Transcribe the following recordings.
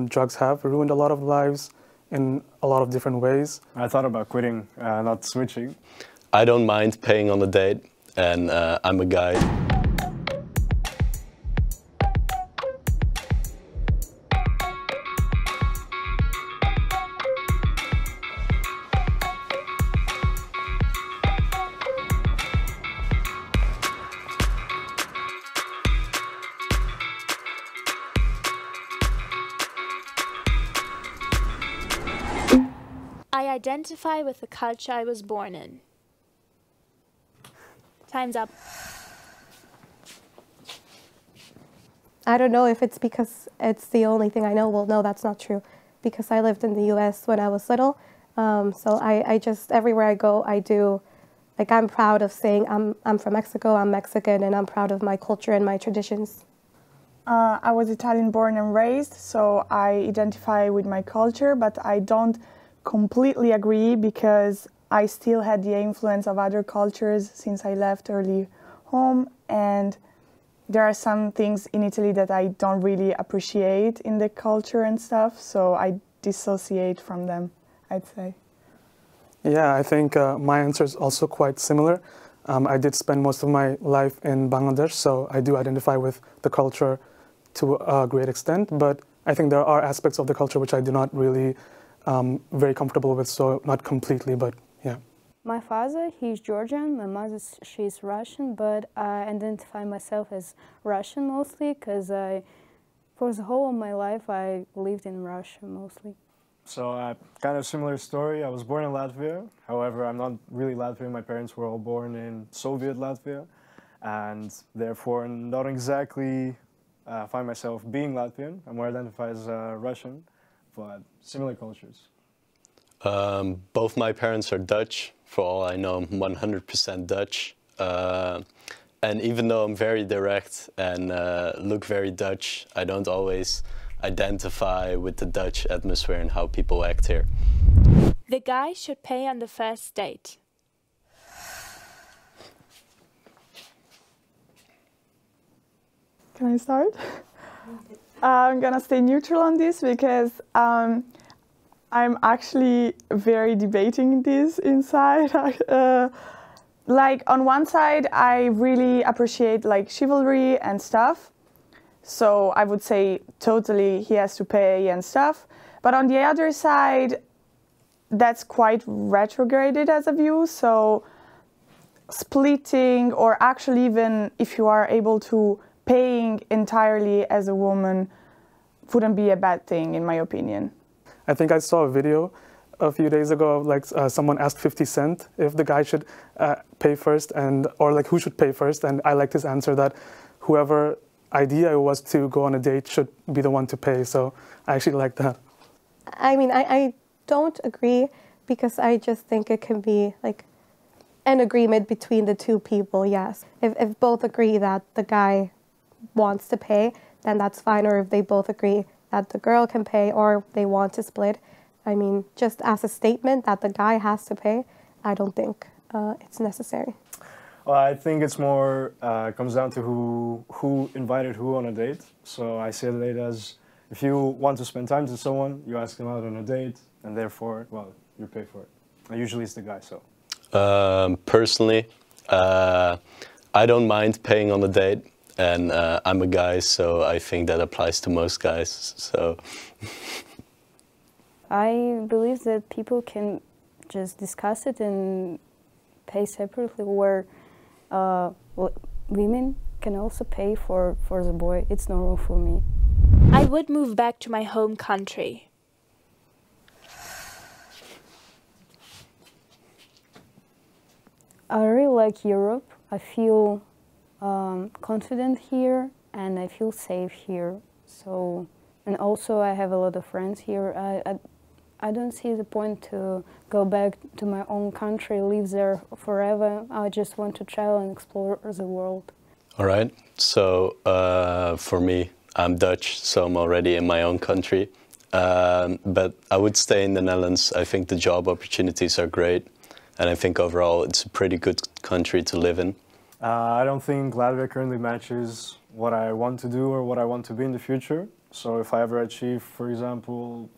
Drugs have ruined a lot of lives in a lot of different ways. I thought about quitting, not switching. I don't mind paying on a date, and I'm a guy. I identify with the culture I was born in. Time's up. I don't know if it's because it's the only thing I know. Well, no, that's not true. Because I lived in the US when I was little. So I just, everywhere I go, I do, like I'm proud of saying I'm from Mexico, I'm Mexican, and I'm proud of my culture and my traditions. I was Italian born and raised, so I identify with my culture, but I don't completely agree because I still had the influence of other cultures since I left early home, and there are some things in Italy that I don't really appreciate in the culture and stuff, so I dissociate from them, I'd say. Yeah, I think my answer is also quite similar. I did spend most of my life in Bangladesh, so I do identify with the culture to a great extent, but I think there are aspects of the culture which I do not really very comfortable with, so not completely, but yeah. My father, he's Georgian, my mother, she's Russian, but I identify myself as Russian mostly because for the whole of my life I lived in Russia mostly. So kind of similar story. I was born in Latvia. However, I'm not really Latvian. My parents were all born in Soviet Latvia, and therefore not exactly find myself being Latvian. I more identify as Russian, but similar cultures. Both my parents are Dutch. For all I know, I'm 100% Dutch. And even though I'm very direct and look very Dutch, I don't always identify with the Dutch atmosphere and how people act here. The guy should pay on the first date. Can I start? I'm gonna stay neutral on this because I'm actually very debating this inside. Like on one side, I really appreciate like chivalry and stuff. So I would say totally he has to pay and stuff. But on the other side, that's quite retrograded as a view. So splitting, or actually even if you are able to paying entirely as a woman, wouldn't be a bad thing in my opinion. I think I saw a video a few days ago of like someone asked 50 Cent if the guy should pay first, or like who should pay first, and I liked his answer that whoever idea it was to go on a date should be the one to pay, so I actually like that. I mean, I don't agree because I just think it can be like an agreement between the two people, yes. If both agree that the guy wants to pay, then that's fine, or if they both agree that the girl can pay or they want to split. I mean, just as a statement that the guy has to pay, I don't think it's necessary. Well, I think it's more, comes down to who invited who on a date. So I see a date as, if you want to spend time with someone, you ask them out on a date, and therefore, well, you pay for it. And usually it's the guy, so. Personally, I don't mind paying on a date, and I'm a guy, so I think that applies to most guys, so. I believe that people can just discuss it and pay separately, where women can also pay for the boy. It's normal for me. I would move back to my home country. I really like Europe. I feel confident here and I feel safe here. So, and also I have a lot of friends here. I don't see the point to go back to my own country, live there forever. I just want to travel and explore the world. All right, so for me, I'm Dutch, so I'm already in my own country. But I would stay in the Netherlands. I think the job opportunities are great. And I think overall it's a pretty good country to live in. I don't think Latvia currently matches what I want to do or what I want to be in the future. So if I ever achieve, for example,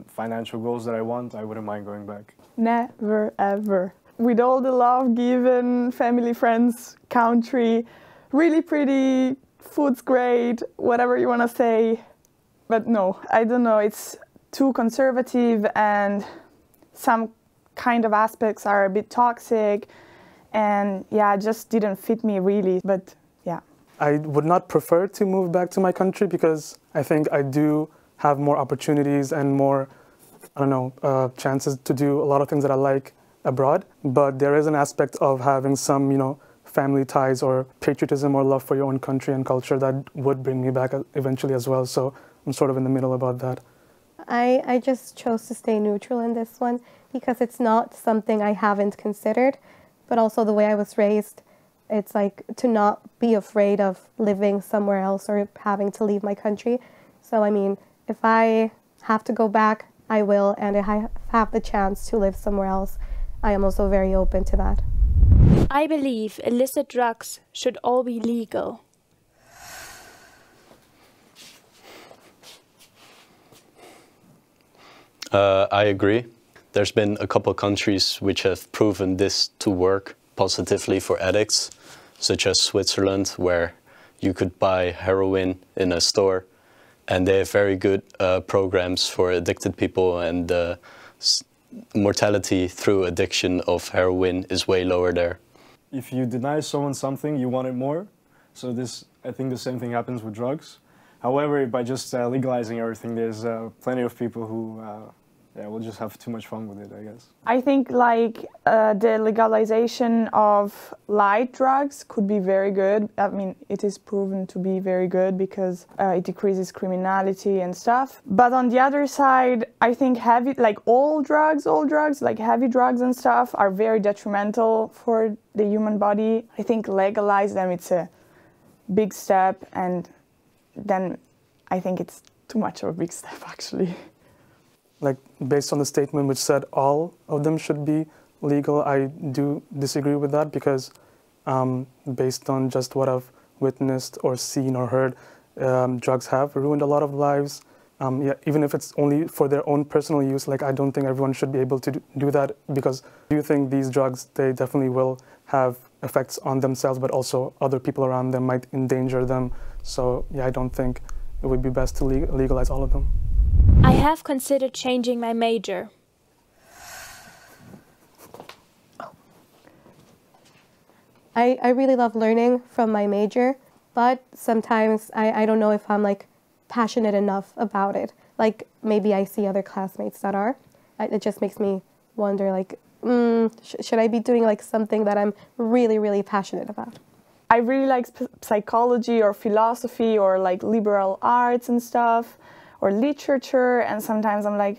financial goals that I want, I wouldn't mind going back. Never, ever. With all the love given, family, friends, country, really pretty, food's great, whatever you want to say. But no, I don't know, it's too conservative and some kind of aspects are a bit toxic and yeah, it just didn't fit me really, but yeah. I would not prefer to move back to my country because I think I do have more opportunities and more, I don't know, chances to do a lot of things that I like abroad. But there is an aspect of having some, you know, family ties or patriotism or love for your own country and culture that would bring me back eventually as well. So I'm sort of in the middle about that. I just chose to stay neutral in this one because it's not something I haven't considered, but also the way I was raised, it's like to not be afraid of living somewhere else or having to leave my country. So I mean, if I have to go back, I will, and if I have the chance to live somewhere else, I am also very open to that. I believe illicit drugs should all be legal. I agree. There's been a couple countries which have proven this to work positively for addicts, such as Switzerland, where you could buy heroin in a store, and they have very good programs for addicted people, and mortality through addiction of heroin is way lower there. If you deny someone something, you want it more. So this, I think the same thing happens with drugs. However, by just legalizing everything, there's plenty of people who will just have too much fun with it, I guess. I think like the legalization of light drugs could be very good. I mean, it is proven to be very good because it decreases criminality and stuff. But on the other side, I think heavy, like all drugs, like heavy drugs and stuff are very detrimental for the human body. I think legalize them, it's a big step, and then I think it's too much of a big step actually. Like, based on the statement which said all of them should be legal, I do disagree with that because based on just what I've witnessed or seen or heard, drugs have ruined a lot of lives. Yeah, even if it's only for their own personal use, like I don't think everyone should be able to do that because I do think these drugs, they definitely will have effects on themselves, but also other people around them might endanger them. So yeah, I don't think it would be best to legalize all of them. I have considered changing my major. I really love learning from my major, but sometimes I don't know if I'm like passionate enough about it. Like maybe I see other classmates that are. It just makes me wonder like, should I be doing like something that I'm really, really passionate about? I really like psychology or philosophy or like liberal arts and stuff, or literature, and sometimes I'm like,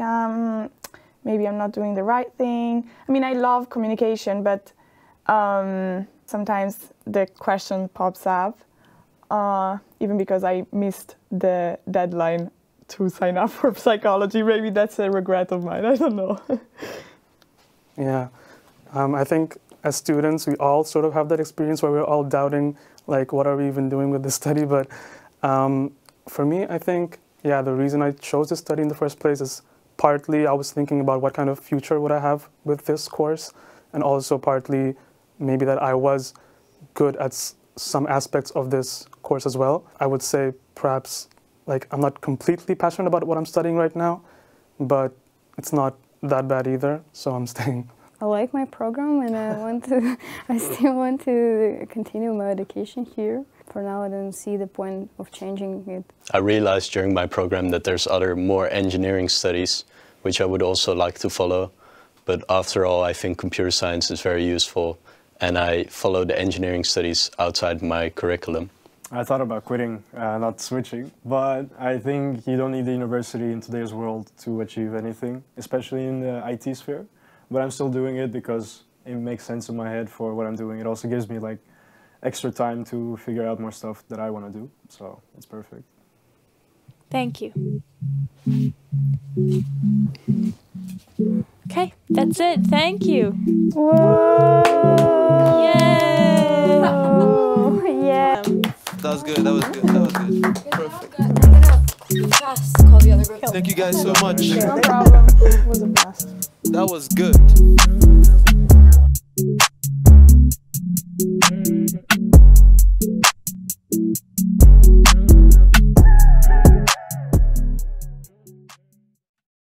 maybe I'm not doing the right thing. I mean, I love communication, but sometimes the question pops up, even because I missed the deadline to sign up for psychology. Maybe that's a regret of mine, I don't know. Yeah, I think as students, we all sort of have that experience where we're all doubting, like, what are we even doing with this study? But for me, I think, yeah, the reason I chose this study in the first place is partly I was thinking about what kind of future would I have with this course, and also partly maybe that I was good at some aspects of this course as well. I would say perhaps like I'm not completely passionate about what I'm studying right now, but it's not that bad either, so I'm staying. I like my program and I still want to continue my education here. For now, I don't see the point of changing it. I realized during my program that there's other more engineering studies, which I would also like to follow. But after all, I think computer science is very useful, and I follow the engineering studies outside my curriculum. I thought about quitting, not switching, but I think you don't need the university in today's world to achieve anything, especially in the IT sphere. But I'm still doing it because it makes sense in my head for what I'm doing. It also gives me like extra time to figure out more stuff that I want to do, so it's perfect. Thank you. Okay, that's it. Thank you. Whoa! Yay! Oh, yeah. That was good. That was good. That was good. Perfect. Thank you guys so much. No problem. It was a blast. That was good.